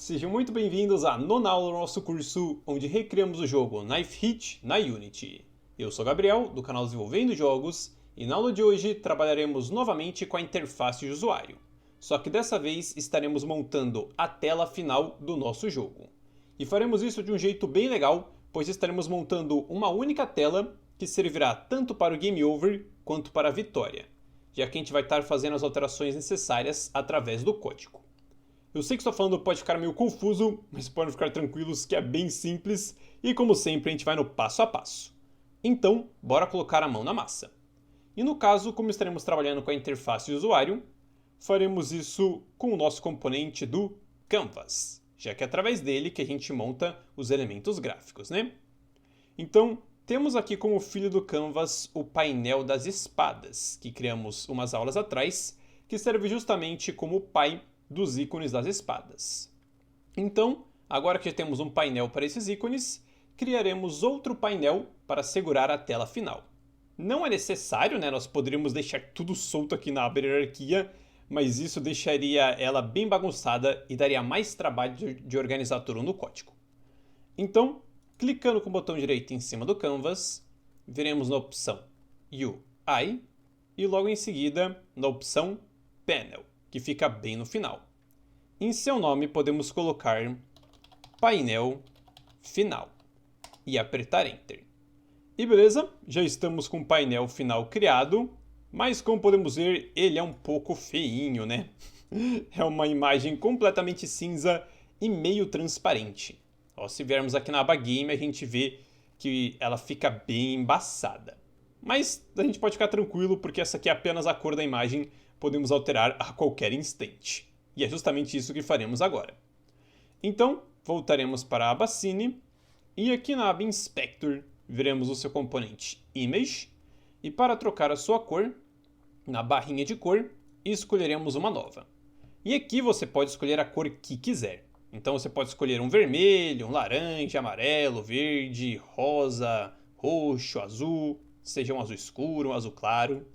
Sejam muito bem-vindos à nona aula do nosso curso, onde recriamos o jogo Knife Hit na Unity. Eu sou Gabriel, do canal Desenvolvendo Jogos, e na aula de hoje trabalharemos novamente com a interface de usuário. Só que dessa vez estaremos montando a tela final do nosso jogo. E faremos isso de um jeito bem legal, pois estaremos montando uma única tela que servirá tanto para o Game Over quanto para a vitória, já que a gente vai estar fazendo as alterações necessárias através do código. Eu sei que estou falando pode ficar meio confuso, mas podem ficar tranquilos que é bem simples e como sempre a gente vai no passo a passo. Então, bora colocar a mão na massa. E no caso, como estaremos trabalhando com a interface de usuário, faremos isso com o nosso componente do Canvas, já que é através dele que a gente monta os elementos gráficos, né? Então, temos aqui como filho do Canvas o painel das espadas, que criamos umas aulas atrás, que serve justamente como pai dos ícones das espadas. Então, agora que já temos um painel para esses ícones, criaremos outro painel para segurar a tela final. Não é necessário, né? Nós poderíamos deixar tudo solto aqui na aba hierarquia, mas isso deixaria ela bem bagunçada e daria mais trabalho de organizar tudo no código. Então, clicando com o botão direito em cima do Canvas, veremos na opção UI e logo em seguida na opção Panel, que fica bem no final. Em seu nome podemos colocar Painel Final e apertar Enter. E beleza, já estamos com o painel final criado, mas como podemos ver, ele é um pouco feinho, né? É uma imagem completamente cinza e meio transparente. Ó, se viermos aqui na aba Game, a gente vê que ela fica bem embaçada. Mas a gente pode ficar tranquilo, porque essa aqui é apenas a cor da imagem, podemos alterar a qualquer instante. E é justamente isso que faremos agora. Então, voltaremos para a aba Cine, e aqui na aba Inspector, veremos o seu componente Image, e para trocar a sua cor, na barrinha de cor, escolheremos uma nova. E aqui você pode escolher a cor que quiser. Então você pode escolher um vermelho, um laranja, amarelo, verde, rosa, roxo, azul, seja um azul escuro, um azul claro.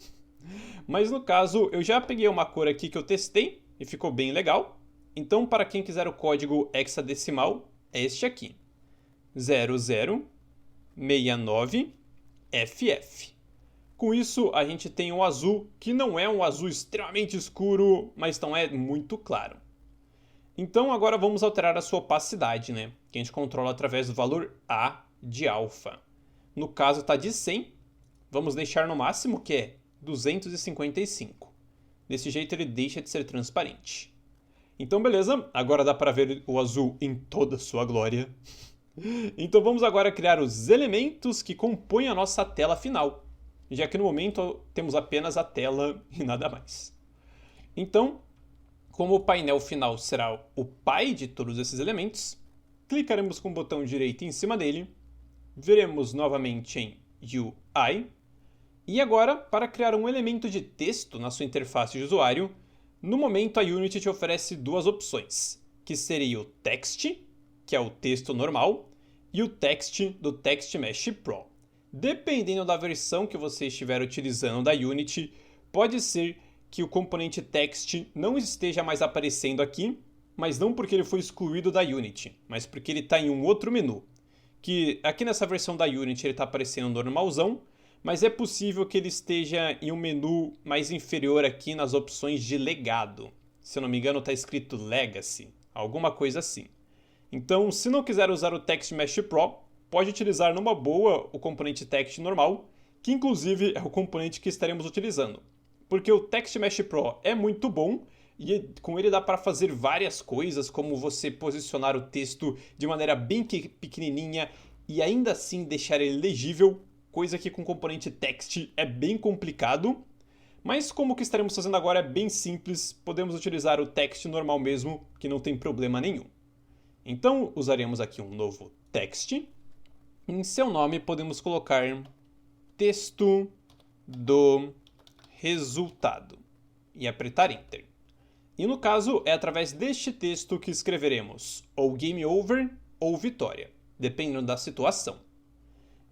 Mas no caso, eu já peguei uma cor aqui que eu testei e ficou bem legal. Então, para quem quiser o código hexadecimal, é este aqui: 0069FF. Com isso, a gente tem um azul que não é um azul extremamente escuro, mas não é muito claro. Então, agora vamos alterar a sua opacidade, né? Que a gente controla através do valor A de alfa. No caso, está de 100. Vamos deixar no máximo, que é 255. Desse jeito ele deixa de ser transparente. Então beleza, agora dá para ver o azul em toda a sua glória. Então vamos agora criar os elementos que compõem a nossa tela final, já que no momento temos apenas a tela e nada mais. Então, como o painel final será o pai de todos esses elementos, clicaremos com o botão direito em cima dele, veremos novamente em UI. E agora, para criar um elemento de texto na sua interface de usuário, no momento a Unity te oferece duas opções, que seria o Text, que é o texto normal, e o Text do Text Mesh Pro. Dependendo da versão que você estiver utilizando da Unity, pode ser que o componente Text não esteja mais aparecendo aqui, mas não porque ele foi excluído da Unity, mas porque ele está em um outro menu. Que aqui nessa versão da Unity ele está aparecendo normalzão, mas é possível que ele esteja em um menu mais inferior aqui nas opções de legado. Se eu não me engano está escrito Legacy, alguma coisa assim. Então, se não quiser usar o Text Mesh Pro, pode utilizar numa boa o componente Text normal, que inclusive é o componente que estaremos utilizando. Porque o Text Mesh Pro é muito bom e com ele dá para fazer várias coisas, como você posicionar o texto de maneira bem pequenininha e ainda assim deixar ele legível, coisa que com o componente Text é bem complicado. Mas como o que estaremos fazendo agora é bem simples, podemos utilizar o Text normal mesmo, que não tem problema nenhum. Então usaremos aqui um novo Text. Em seu nome podemos colocar texto do resultado e apertar Enter. E no caso é através deste texto que escreveremos ou Game Over ou Vitória, dependendo da situação.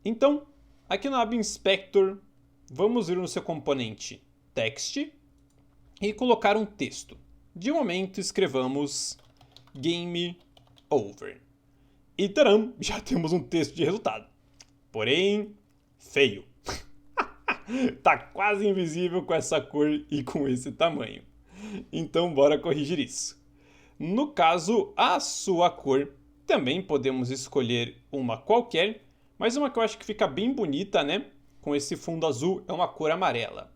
Então, aqui na aba Inspector, vamos ir no seu componente Text e colocar um texto. De momento escrevamos Game over. E taram, já temos um texto de resultado. Porém, feio. Tá quase invisível com essa cor e com esse tamanho. Então bora corrigir isso. No caso, a sua cor, também podemos escolher uma qualquer, mas uma que eu acho que fica bem bonita, né? Com esse fundo azul, é uma cor amarela.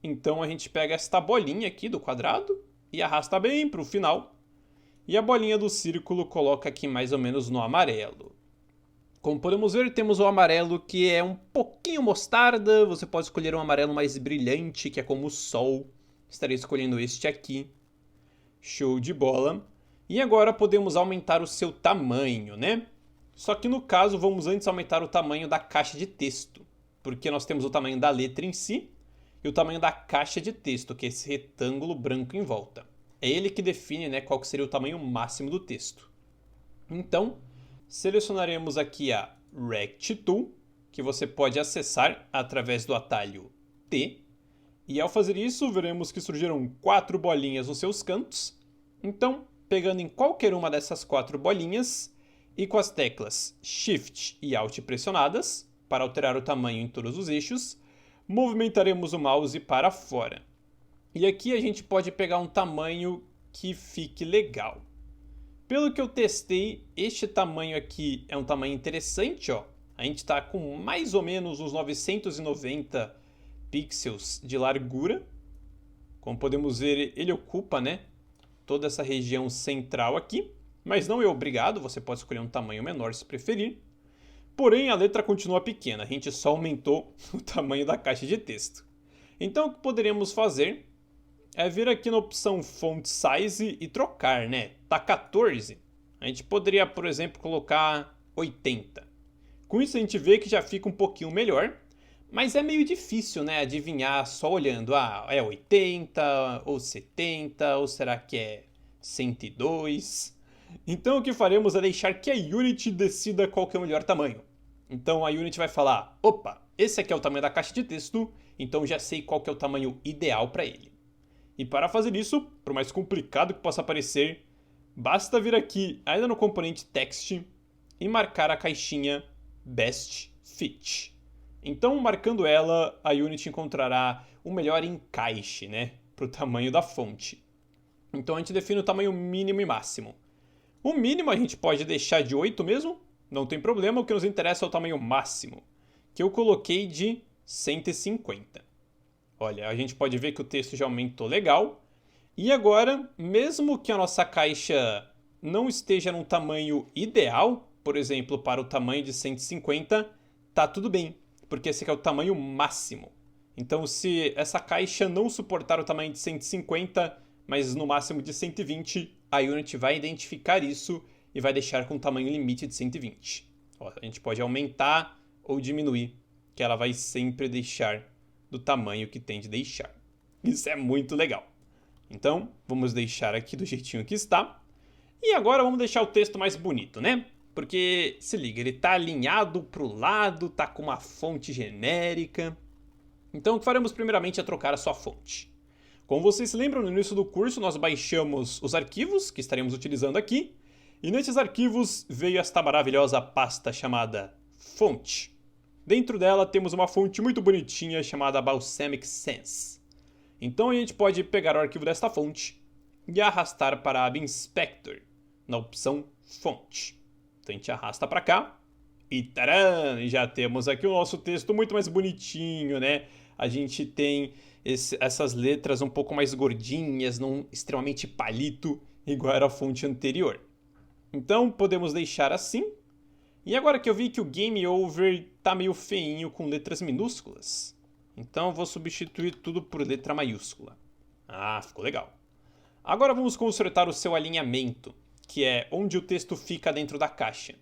Então a gente pega esta bolinha aqui do quadrado e arrasta bem para o final. E a bolinha do círculo coloca aqui mais ou menos no amarelo. Como podemos ver, temos o amarelo que é um pouquinho mostarda. Você pode escolher um amarelo mais brilhante, que é como o sol. Estarei escolhendo este aqui. Show de bola. E agora podemos aumentar o seu tamanho, né? Só que no caso, vamos antes aumentar o tamanho da caixa de texto. Porque nós temos o tamanho da letra em si e o tamanho da caixa de texto, que é esse retângulo branco em volta. É ele que define, né, qual que seria o tamanho máximo do texto. Então, selecionaremos aqui a Rect Tool, que você pode acessar através do atalho T. E ao fazer isso, veremos que surgiram 4 bolinhas nos seus cantos. Então, pegando em qualquer uma dessas 4 bolinhas e com as teclas Shift e Alt pressionadas, para alterar o tamanho em todos os eixos, movimentaremos o mouse para fora. E aqui a gente pode pegar um tamanho que fique legal. Pelo que eu testei, este tamanho aqui é um tamanho interessante, ó. A gente está com mais ou menos uns 990 pixels de largura. Como podemos ver, ele ocupa, né, toda essa região central aqui. Mas não é obrigado, você pode escolher um tamanho menor se preferir. Porém, a letra continua pequena, a gente só aumentou o tamanho da caixa de texto. Então, o que poderíamos fazer é vir aqui na opção Font Size e trocar, né? Tá 14. A gente poderia, por exemplo, colocar 80. Com isso a gente vê que já fica um pouquinho melhor, mas é meio difícil, né, adivinhar só olhando. Ah, é 80 ou 70 ou será que é 102? Então o que faremos é deixar que a Unity decida qual que é o melhor tamanho. Então a Unity vai falar, opa, esse aqui é o tamanho da caixa de texto, então já sei qual que é o tamanho ideal para ele. E para fazer isso, por mais complicado que possa parecer, basta vir aqui, ainda no componente Text, e marcar a caixinha Best Fit. Então, marcando ela, a Unity encontrará o melhor encaixe, né, para o tamanho da fonte. Então a gente define o tamanho mínimo e máximo. O mínimo a gente pode deixar de 8 mesmo, não tem problema, o que nos interessa é o tamanho máximo, que eu coloquei de 150. Olha, a gente pode ver que o texto já aumentou legal. E agora, mesmo que a nossa caixa não esteja num tamanho ideal, por exemplo, para o tamanho de 150, tá tudo bem, porque esse aqui é o tamanho máximo. Então, se essa caixa não suportar o tamanho de 150, mas no máximo de 120, a Unity vai identificar isso e vai deixar com o tamanho limite de 120. Ó, a gente pode aumentar ou diminuir, que ela vai sempre deixar do tamanho que tem de deixar. Isso é muito legal. Então, vamos deixar aqui do jeitinho que está. E agora vamos deixar o texto mais bonito, né? Porque, se liga, ele está alinhado para o lado, está com uma fonte genérica. Então, o que faremos primeiramente é trocar a sua fonte. Como vocês se lembram, no início do curso nós baixamos os arquivos que estaremos utilizando aqui. E nesses arquivos veio esta maravilhosa pasta chamada Fonte. Dentro dela temos uma fonte muito bonitinha chamada Balsamic Sans. Então a gente pode pegar o arquivo desta fonte e arrastar para a aba Inspector, na opção Fonte. Então a gente arrasta para cá e taran! Já temos aqui o nosso texto muito mais bonitinho, né? A gente tem essas letras um pouco mais gordinhas, não extremamente palito, igual era a fonte anterior. Então podemos deixar assim. E agora que eu vi que o Game Over tá meio feinho com letras minúsculas, então eu vou substituir tudo por letra maiúscula. Ah, ficou legal. Agora vamos consertar o seu alinhamento, que é onde o texto fica dentro da caixa.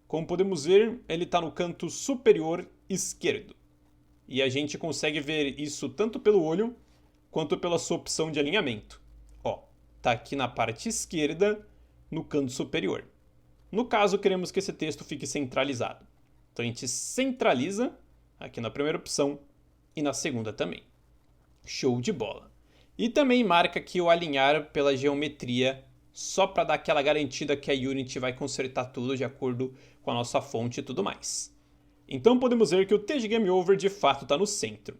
Como podemos ver, ele está no canto superior esquerdo. E a gente consegue ver isso tanto pelo olho, quanto pela sua opção de alinhamento. Ó, tá aqui na parte esquerda, no canto superior. No caso, queremos que esse texto fique centralizado. Então a gente centraliza aqui na primeira opção e na segunda também. Show de bola! E também marca aqui o alinhar pela geometria só para dar aquela garantida que a Unity vai consertar tudo de acordo com a nossa fonte e tudo mais. Então podemos ver que o texto de Game Over de fato está no centro.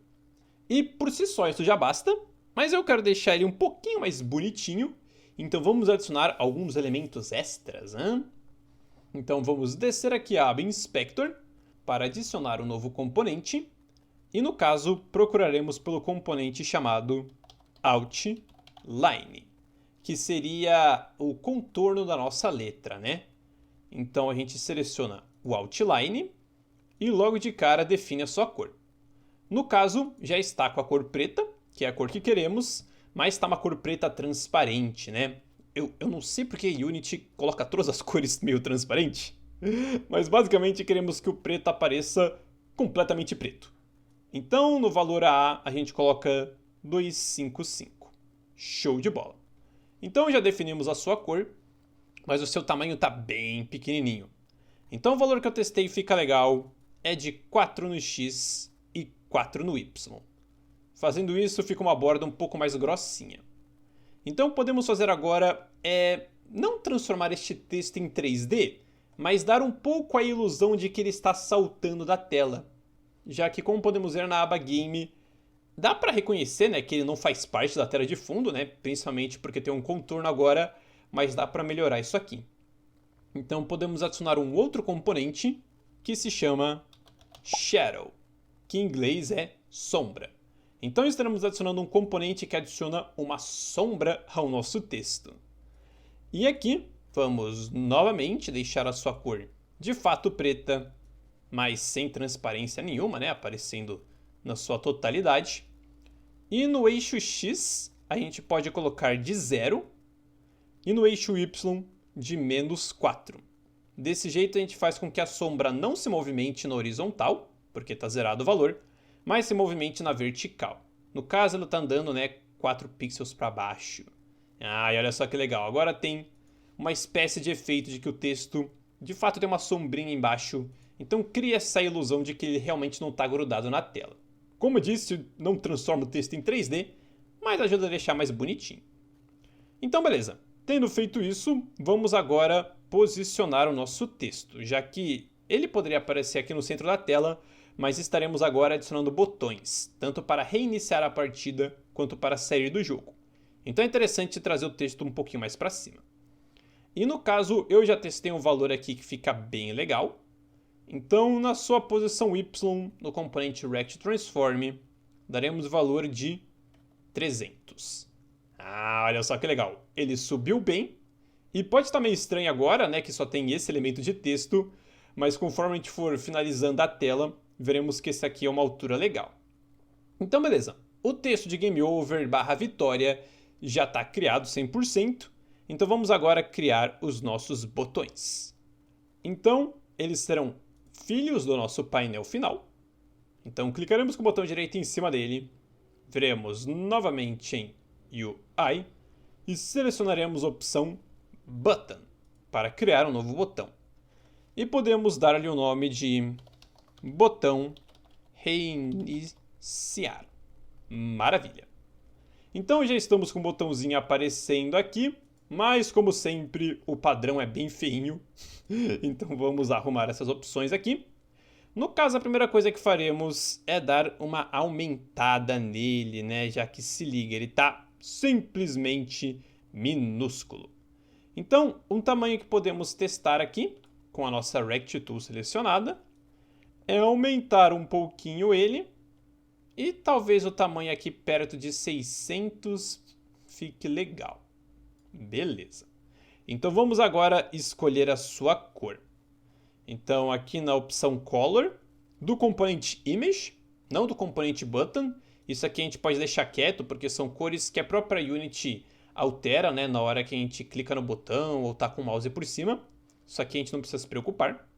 E por si só isso já basta, mas eu quero deixar ele um pouquinho mais bonitinho, então vamos adicionar alguns elementos extras. Então vamos descer aqui a aba Inspector para adicionar um novo componente, e no caso procuraremos pelo componente chamado Outline, que seria o contorno da nossa letra, né? Então a gente seleciona o Outline e logo de cara define a sua cor. No caso, já está com a cor preta, que é a cor que queremos, mas está uma cor preta transparente, né? Eu não sei porque a Unity coloca todas as cores meio transparente, mas basicamente queremos que o preto apareça completamente preto. Então, no valor A gente coloca 255. Show de bola! Então já definimos a sua cor, mas o seu tamanho está bem pequenininho. Então o valor que eu testei fica legal, é de 4 no X e 4 no Y. Fazendo isso fica uma borda um pouco mais grossinha. Então o que podemos fazer agora é não transformar este texto em 3D, mas dar um pouco a ilusão de que ele está saltando da tela. Já que, como podemos ver na aba Game, dá para reconhecer, né, que ele não faz parte da tela de fundo, né, principalmente porque tem um contorno agora, mas dá para melhorar isso aqui. Então podemos adicionar um outro componente que se chama Shadow, que em inglês é sombra. Então estaremos adicionando um componente que adiciona uma sombra ao nosso texto. E aqui vamos novamente deixar a sua cor de fato preta, mas sem transparência nenhuma, né, aparecendo na sua totalidade. E no eixo X a gente pode colocar de 0 e no eixo Y de -4. Desse jeito a gente faz com que a sombra não se movimente na horizontal, porque está zerado o valor, mas se movimente na vertical. No caso ela está andando, né, 4 pixels para baixo. E olha só que legal, agora tem uma espécie de efeito de que o texto de fato tem uma sombrinha embaixo, então cria essa ilusão de que ele realmente não está grudado na tela. Como eu disse, não transforma o texto em 3D, mas ajuda a deixar mais bonitinho. Então beleza, tendo feito isso, vamos agora posicionar o nosso texto, já que ele poderia aparecer aqui no centro da tela, mas estaremos agora adicionando botões, tanto para reiniciar a partida quanto para sair do jogo. Então é interessante trazer o texto um pouquinho mais para cima. E no caso, eu já testei um valor aqui que fica bem legal. Então, na sua posição Y, no componente Rect Transform, daremos o valor de 300. Olha só que legal. Ele subiu bem. E pode estar meio estranho agora, né, que só tem esse elemento de texto, mas conforme a gente for finalizando a tela, veremos que esse aqui é uma altura legal. Então, beleza. O texto de Game Over / Vitória já está criado 100%. Então, vamos agora criar os nossos botões. Então, eles serão filhos do nosso painel final. Então, clicaremos com o botão direito em cima dele, veremos novamente em UI e selecionaremos a opção Button para criar um novo botão. E podemos dar ali o nome de botão reiniciar. Maravilha! Então já estamos com o botãozinho aparecendo aqui, mas como sempre o padrão é bem feinho, então vamos arrumar essas opções aqui. No caso, a primeira coisa que faremos é dar uma aumentada nele, né? Já que se liga, ele está simplesmente minúsculo. Então, um tamanho que podemos testar aqui, com a nossa Rect Tool selecionada, é aumentar um pouquinho ele, e talvez o tamanho aqui perto de 600 fique legal. Beleza. Então vamos agora escolher a sua cor. Então aqui na opção Color, do componente Image, não do componente Button, isso aqui a gente pode deixar quieto porque são cores que a própria Unity altera, né, na hora que a gente clica no botão ou tá com o mouse por cima. Isso aqui a gente não precisa se preocupar.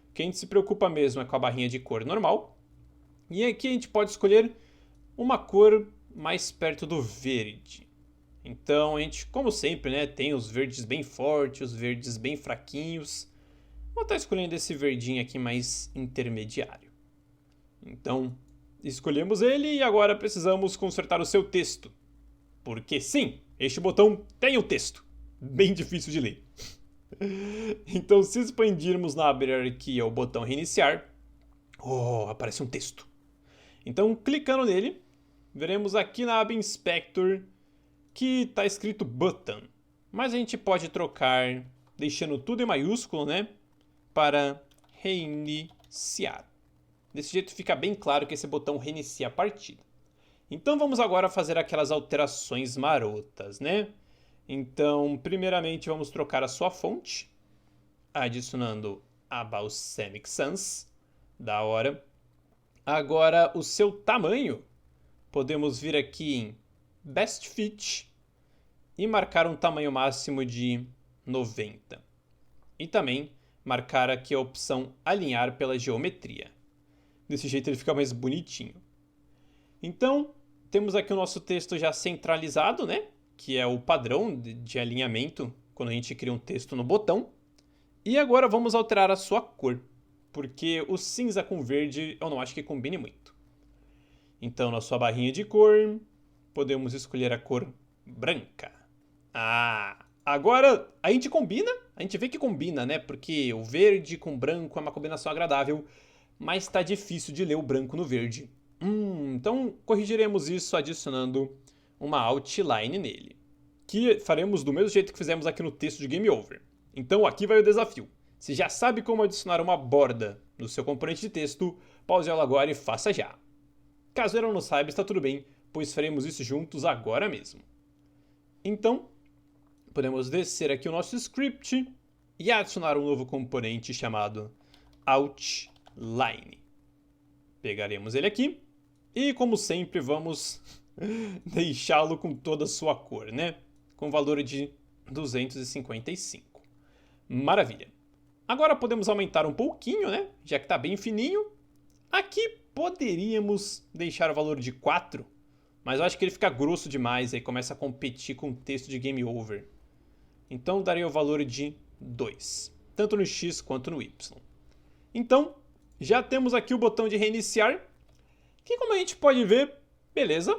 O que a gente se preocupa mesmo é com a barrinha de cor normal. E aqui a gente pode escolher uma cor mais perto do verde. Então a gente, como sempre, né, tem os verdes bem fortes, os verdes bem fraquinhos. Vou estar escolhendo esse verdinho aqui mais intermediário. Então, escolhemos ele e agora precisamos consertar o seu texto. Porque sim, este botão tem o texto. bem difícil de ler. Então, se expandirmos na aba hierarquia o botão reiniciar, aparece um texto. Então, clicando nele, veremos aqui na aba Inspector que está escrito Button. Mas a gente pode trocar, deixando tudo em maiúsculo, né? Para reiniciar. Desse jeito fica bem claro que esse botão reinicia a partida. Então vamos agora fazer aquelas alterações marotas, né? Então, primeiramente vamos trocar a sua fonte, adicionando a Balsamic Sans, da hora. Agora o seu tamanho, podemos vir aqui em Best Fit e marcar um tamanho máximo de 90. E também marcar aqui a opção alinhar pela geometria. Desse jeito ele fica mais bonitinho. Então, temos aqui o nosso texto já centralizado, né? Que é o padrão de alinhamento quando a gente cria um texto no botão. E agora vamos alterar a sua cor, porque o cinza com verde eu não acho que combine muito. Então, na sua barrinha de cor, podemos escolher a cor branca. Agora a gente vê que combina, né? Porque o verde com branco é uma combinação agradável, mas está difícil de ler o branco no verde. Então corrigiremos isso adicionando uma outline nele, que faremos do mesmo jeito que fizemos aqui no texto de Game Over. Então aqui vai o desafio. Se já sabe como adicionar uma borda no seu componente de texto, pause ela agora e faça já. Caso ela não saiba, está tudo bem, pois faremos isso juntos agora mesmo. Então, podemos descer aqui o nosso script e adicionar um novo componente chamado Outline. Pegaremos ele aqui e, como sempre, vamos deixá-lo com toda a sua cor, né? Com valor de 255. Maravilha. Agora podemos aumentar um pouquinho, né? Já que está bem fininho. Aqui poderíamos deixar o valor de 4, mas eu acho que ele fica grosso demais, aí começa a competir com o texto de Game Over. Então darei o valor de 2, tanto no X quanto no Y. Então, já temos aqui o botão de reiniciar, que como a gente pode ver, beleza,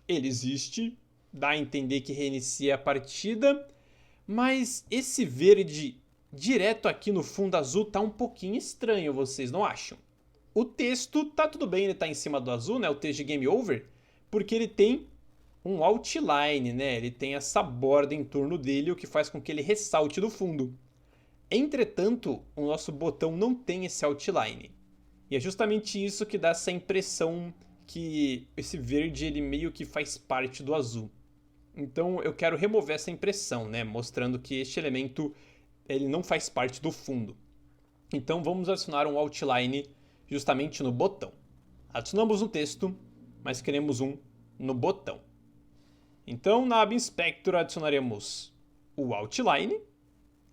ele existe, dá a entender que reinicia a partida, mas esse verde direto aqui no fundo azul tá um pouquinho estranho, vocês não acham? O texto tá tudo bem, ele tá em cima do azul, né, o texto de Game Over, porque ele tem um outline, né, ele tem essa borda em torno dele, o que faz com que ele ressalte do fundo. Entretanto, o nosso botão não tem esse outline. E é justamente isso que dá essa impressão que esse verde ele meio que faz parte do azul. Então eu quero remover essa impressão, né, mostrando que este elemento ele não faz parte do fundo. Então vamos adicionar um outline justamente no botão. Adicionamos um texto, mas queremos um no botão. Então na aba Inspector adicionaremos o outline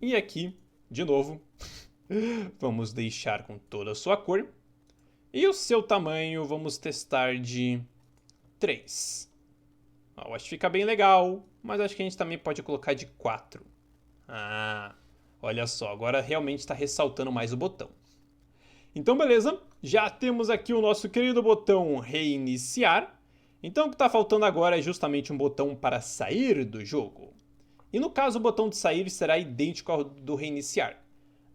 e aqui, de novo, vamos deixar com toda a sua cor. E o seu tamanho vamos testar de 3. Eu acho que fica bem legal, mas acho que a gente também pode colocar de 4. Olha só, agora realmente está ressaltando mais o botão. Então beleza, já temos aqui o nosso querido botão reiniciar. Então o que está faltando agora é justamente um botão para sair do jogo. E no caso o botão de sair será idêntico ao do reiniciar.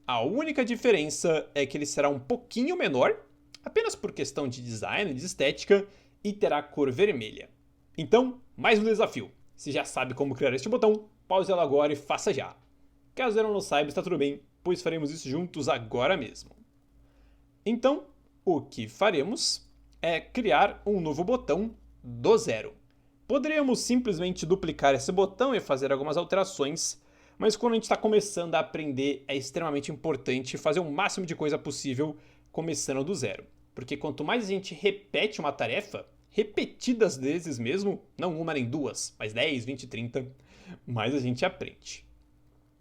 A única diferença é que ele será um pouquinho menor, apenas por questão de design, de estética, e terá cor vermelha. Então, mais um desafio. Se já sabe como criar este botão, pause ela agora e faça já. Caso ela não saiba, está tudo bem, pois faremos isso juntos agora mesmo. Então, o que faremos é criar um novo botão do zero. Poderíamos simplesmente duplicar esse botão e fazer algumas alterações, mas quando a gente está começando a aprender, é extremamente importante fazer o máximo de coisa possível começando do zero. Porque quanto mais a gente repete uma tarefa, repetidas vezes mesmo, não uma nem duas, mas 10, 20, 30, mais a gente aprende.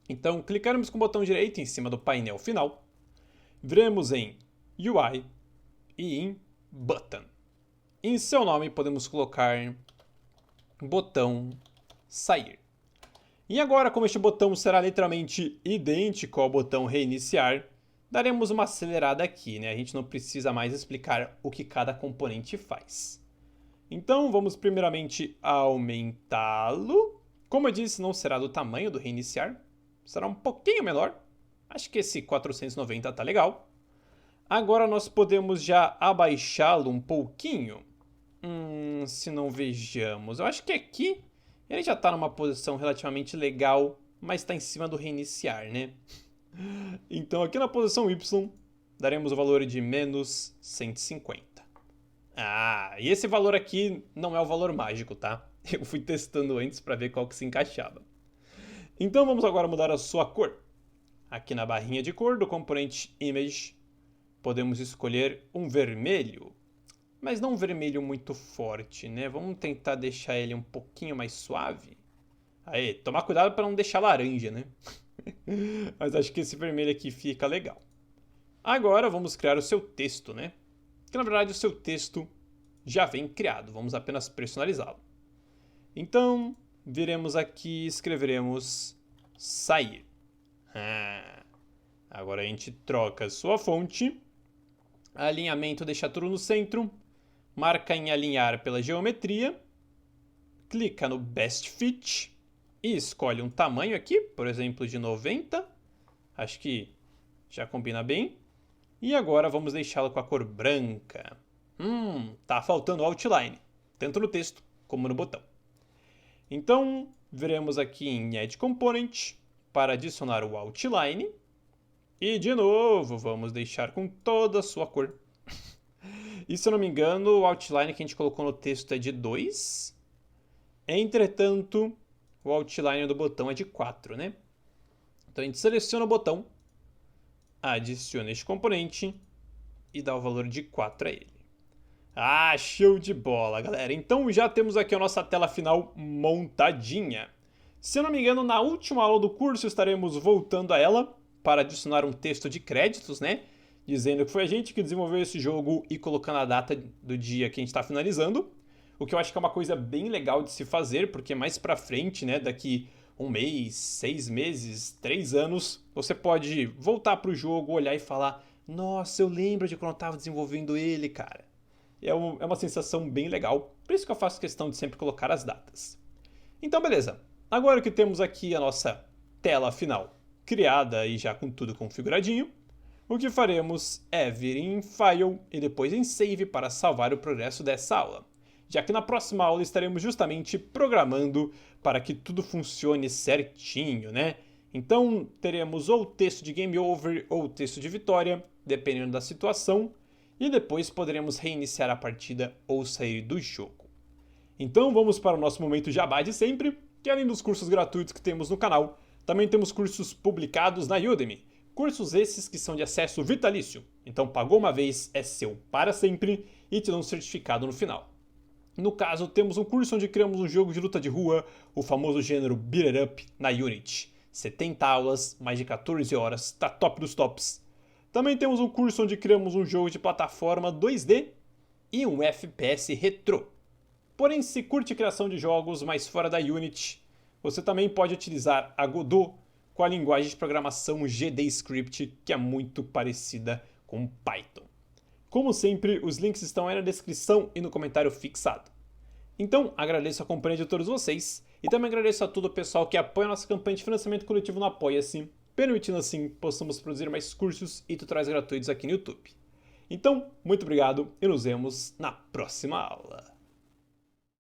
Então, clicaremos com o botão direito em cima do painel final, viremos em UI e em Button. Em seu nome podemos colocar botão sair. E agora, como este botão será literalmente idêntico ao botão reiniciar, daremos uma acelerada aqui, né? A gente não precisa mais explicar o que cada componente faz. Então vamos primeiramente aumentá-lo Como eu disse, não será do tamanho do reiniciar, será um pouquinho menor. Acho que esse 490 tá legal. Agora nós podemos já abaixá-lo um pouquinho. Se não vejamos, eu acho que aqui ele já está numa posição relativamente legal, mas está em cima do reiniciar, né? Então aqui na posição Y, daremos o valor de menos 150. E esse valor aqui não é o valor mágico, tá? Eu fui testando antes para ver qual que se encaixava. Então vamos agora mudar a sua cor. Aqui na barrinha de cor do componente Image, podemos escolher um vermelho. Mas não um vermelho muito forte, né? Vamos tentar deixar ele um pouquinho mais suave. Aí, tomar cuidado para não deixar laranja, né? Mas acho que esse vermelho aqui fica legal. Agora vamos criar o seu texto, né? Que na verdade o seu texto já vem criado, vamos apenas personalizá-lo. Então, viremos aqui e escreveremos sair. Agora a gente troca a sua fonte. Alinhamento, deixa tudo no centro. Marca em alinhar pela geometria. Clica no Best Fit. E escolhe um tamanho aqui, por exemplo, de 90. Acho que já combina bem. E agora vamos deixá-lo com a cor branca. Tá faltando outline, tanto no texto como no botão. Então, viremos aqui em Add Component para adicionar o outline. E de novo, vamos deixar com toda a sua cor. E se eu não me engano, o outline que a gente colocou no texto é de 2. Entretanto, o outline do botão é de 4, né? Então a gente seleciona o botão, adiciona este componente e dá o valor de 4 a ele. Show de bola, galera! Então já temos aqui a nossa tela final montadinha. Se eu não me engano, na última aula do curso estaremos voltando a ela para adicionar um texto de créditos, né? Dizendo que foi a gente que desenvolveu esse jogo e colocando a data do dia que a gente está finalizando. O que eu acho que é uma coisa bem legal de se fazer, porque mais pra frente, né, daqui um mês, 6 meses, 3 anos, você pode voltar pro jogo, olhar e falar: nossa, eu lembro de quando eu tava desenvolvendo ele, cara. É uma sensação bem legal, por isso que eu faço questão de sempre colocar as datas. Então, beleza. Agora que temos aqui a nossa tela final criada e já com tudo configuradinho, o que faremos é vir em File e depois em Save para salvar o progresso dessa aula, já que na próxima aula estaremos justamente programando para que tudo funcione certinho, né? Então teremos ou texto de Game Over ou texto de vitória, dependendo da situação, e depois poderemos reiniciar a partida ou sair do jogo. Então vamos para o nosso momento jabá de sempre, que além dos cursos gratuitos que temos no canal, também temos cursos publicados na Udemy. Cursos esses que são de acesso vitalício, então pagou uma vez, é seu para sempre e te dão um certificado no final. No caso, temos um curso onde criamos um jogo de luta de rua, o famoso gênero Beat It Up, na Unity. 70 aulas, mais de 14 horas, tá top dos tops. Também temos um curso onde criamos um jogo de plataforma 2D e um FPS retrô. Porém, se curte criação de jogos mais fora da Unity, você também pode utilizar a Godot com a linguagem de programação GDScript, que é muito parecida com Python. Como sempre, os links estão aí na descrição e no comentário fixado. Então, agradeço a companhia de todos vocês e também agradeço a todo o pessoal que apoia a nossa campanha de financiamento coletivo no Apoia-se, permitindo assim possamos produzir mais cursos e tutoriais gratuitos aqui no YouTube. Então, muito obrigado e nos vemos na próxima aula.